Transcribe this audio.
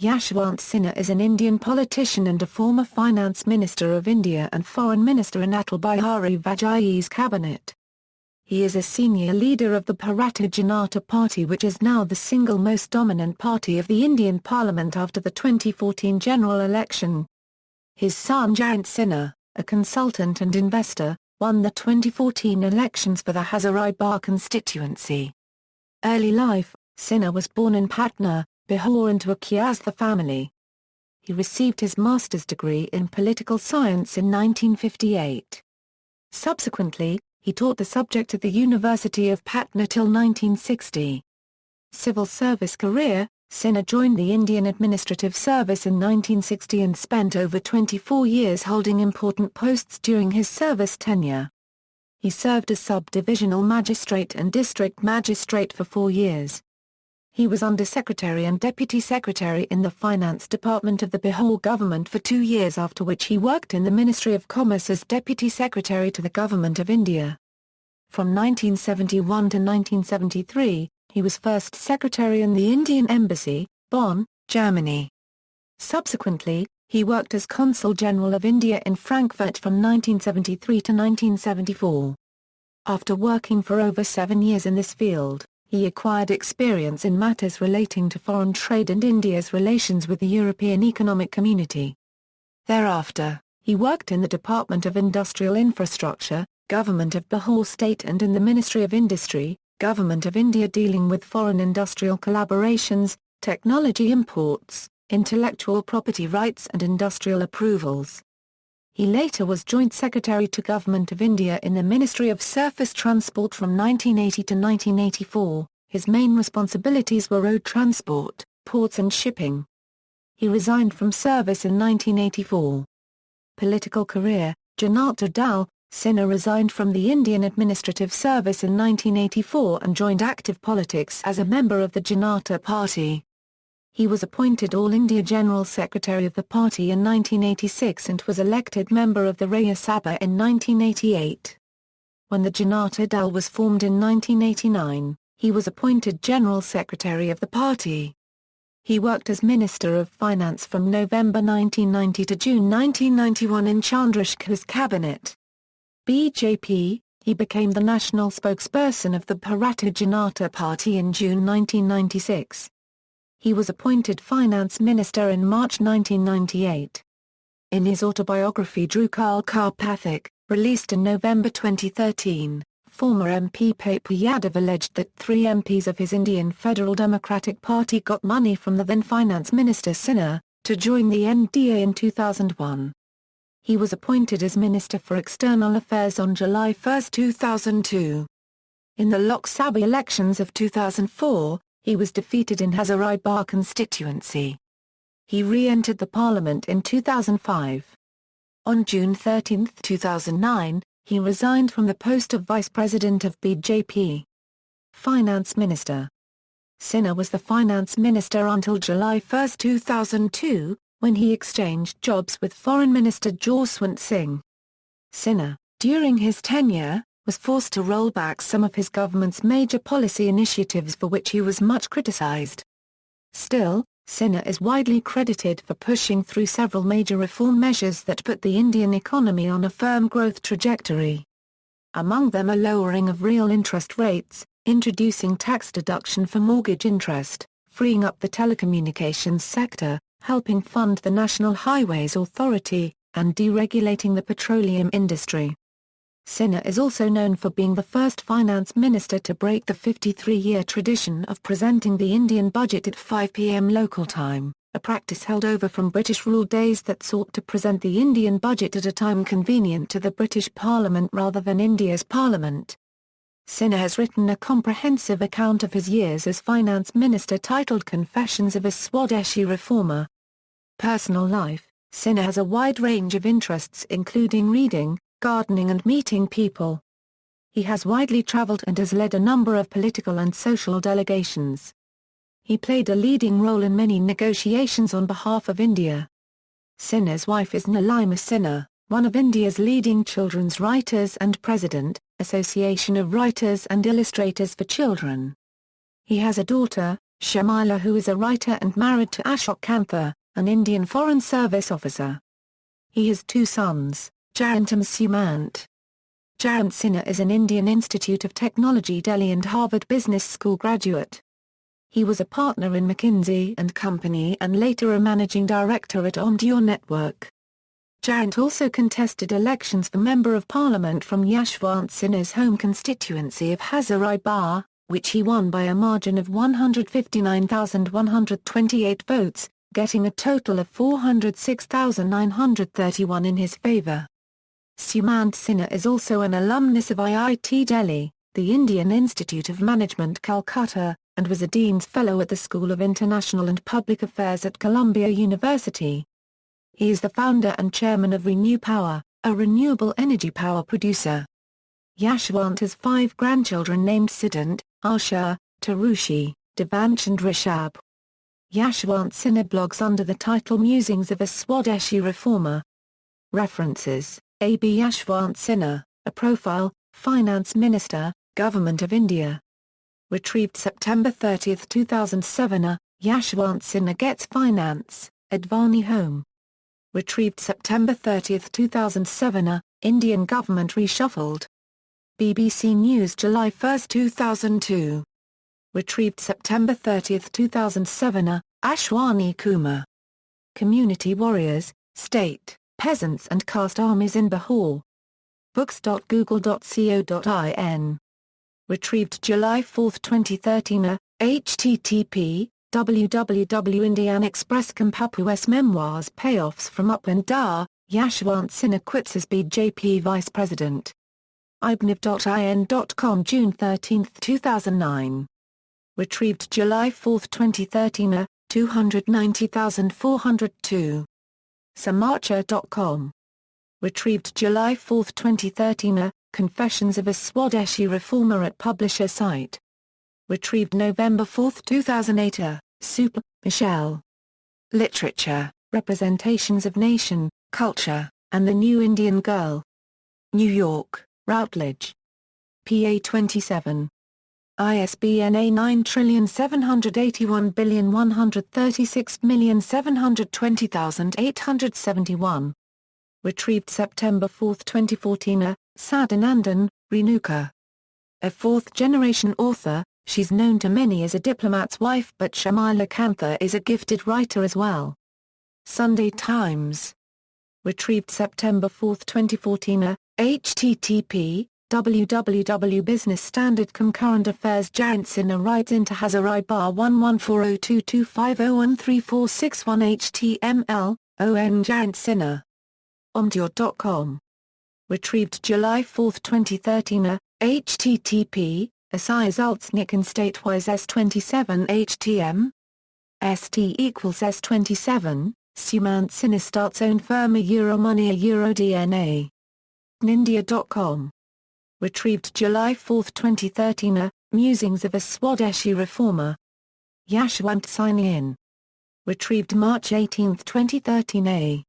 Yashwant Sinha is an Indian politician and a former Finance Minister of India and Foreign Minister in Atal Bihari Vajpayee's cabinet. He is a senior leader of the Bharatiya Janata Party, which is now the single most dominant party of the Indian Parliament after the 2014 general election. His son Jayant Sinha, a consultant and investor, won the 2014 elections for the Hazaribagh constituency. Early life: Sinha was born in Patna, Bihar, into a Khyastha family. He received his master's degree in political science in 1958. Subsequently, he taught the subject at the University of Patna till 1960. Civil service career: Sinha joined the Indian Administrative Service in 1960 and spent over 24 years holding important posts during his service tenure. He served as sub-divisional magistrate and district magistrate for 4 years. He was Under-Secretary and Deputy Secretary in the Finance Department of the Bihar government for 2 years, after which he worked in the Ministry of Commerce as Deputy Secretary to the Government of India. From 1971 to 1973, he was First Secretary in the Indian Embassy, Bonn, Germany. Subsequently, he worked as Consul General of India in Frankfurt from 1973 to 1974. After working for over 7 years in this field, he acquired experience in matters relating to foreign trade and India's relations with the European Economic Community. Thereafter, he worked in the Department of Industrial Infrastructure, Government of Bihar State, and in the Ministry of Industry, Government of India, dealing with foreign industrial collaborations, technology imports, intellectual property rights and industrial approvals. He later was Joint Secretary to Government of India in the Ministry of Surface Transport from 1980 to 1984. His main responsibilities were road transport, ports and shipping. He resigned from service in 1984. Political career: Janata Dal: Sinha resigned from the Indian Administrative Service in 1984 and joined active politics as a member of the Janata Party. He was appointed All India General Secretary of the party in 1986 and was elected member of the Rajya Sabha in 1988. When the Janata Dal was formed in 1989, he was appointed General Secretary of the party. He worked as Minister of Finance from November 1990 to June 1991 in Chandra's cabinet. BJP, he became the national spokesperson of the Bharatiya Janata Party in June 1996. He was appointed Finance Minister in March 1998. In his autobiography Dhruv Pathik, released in November 2013, former MP Papu Yadav alleged that 3 MPs of his Indian Federal Democratic Party got money from the then Finance Minister Sinha to join the NDA in 2001. He was appointed as Minister for External Affairs on July 1, 2002. In the Lok Sabha elections of 2004, he was defeated in Hazaribagh constituency. He re-entered the parliament in 2005. On June 13, 2009, he resigned from the post of Vice President of BJP. Finance Minister: Sinha was the Finance Minister until July 1, 2002, when he exchanged jobs with Foreign Minister Yashwant Sinha. Sinha, during his tenure, was forced to roll back some of his government's major policy initiatives, for which he was much criticized. Still, Sinha is widely credited for pushing through several major reform measures that put the Indian economy on a firm growth trajectory. Among them are lowering of real interest rates, introducing tax deduction for mortgage interest, freeing up the telecommunications sector, helping fund the National Highways Authority, and deregulating the petroleum industry. Sinha is also known for being the first finance minister to break the 53-year tradition of presenting the Indian budget at 5 p.m. local time, a practice held over from British rule days that sought to present the Indian budget at a time convenient to the British Parliament rather than India's Parliament. Sinha has written a comprehensive account of his years as finance minister titled Confessions of a Swadeshi Reformer. Personal life: Sinha has a wide range of interests including reading, gardening and meeting people. He has widely travelled and has led a number of political and social delegations. He played a leading role in many negotiations on behalf of India. Sinha's wife is Nilima Sinha, one of India's leading children's writers and President, Association of Writers and Illustrators for Children. He has a daughter, Shamila, who is a writer and married to Ashok Kantha, an Indian Foreign Service officer. He has two sons, Jayant and Sumant. Jayant Sinha is an Indian Institute of Technology Delhi and Harvard Business School graduate. He was a partner in McKinsey & Company and later a managing director at Ondure Network. Jayant also contested elections for Member of Parliament from Yashwant Sinha's home constituency of Hazaribagh, which he won by a margin of 159,128 votes, getting a total of 406,931 in his favour. Sumant Sinha is also an alumnus of IIT Delhi, the Indian Institute of Management Calcutta, and was a Dean's Fellow at the School of International and Public Affairs at Columbia University. He is the founder and chairman of Renew Power, a renewable energy power producer. Yashwant has 5 grandchildren named Siddhant, Asha, Tarushi, Devansh and Rishabh. Yashwant Sinha blogs under the title Musings of a Swadeshi Reformer. References: A.B. Yashwant Sinha, a profile, Finance Minister, Government of India. Retrieved September 30, 2007. Yashwant Sinha gets finance, Advani home. Retrieved September 30, 2007. Indian government reshuffled. BBC News July 1, 2002. Retrieved September 30, 2007. Ashwani Kumar. Community Warriors, State, Peasants and Caste Armies in Bihar. Books.google.co.in. Retrieved July 4, 2013. http www.Indian Express Kampapu's Memoirs Payoffs from Up and Down, Yashwant Sinha quits as BJP Vice President. ibniv.in.com June 13, 2009. Retrieved July 4, 2013. 290,402. Samacha.com. Retrieved July 4, 2013. Confessions of a Swadeshi Reformer at publisher site. Retrieved November 4, 2008. Super, Michelle. Literature, Representations of Nation, Culture, and the New Indian Girl. New York, Routledge. PA 27. ISBN A9781136720871. Retrieved September 4, 2014. Sadanandan, Renuka. A fourth-generation author, she's known to many as a diplomat's wife, but Shamila Kantha is a gifted writer as well. Sunday Times. Retrieved September 4, 2014. http www.businessstandard.com Current Affairs Jayant Sinha rides into Hazaribagh 11402250134661 HTML, ON Jayant Sinha. Ondure.com. Retrieved July 4, 2013. http Asai-Zaltznik and Statewise S27 HTM. ST equals S27, Sumant Sinha starts own firm Money DNA. Nindia.com. Retrieved July 4, 2013. Musings of a Swadeshi Reformer. Yashwant Sinha. Retrieved March 18, 2013.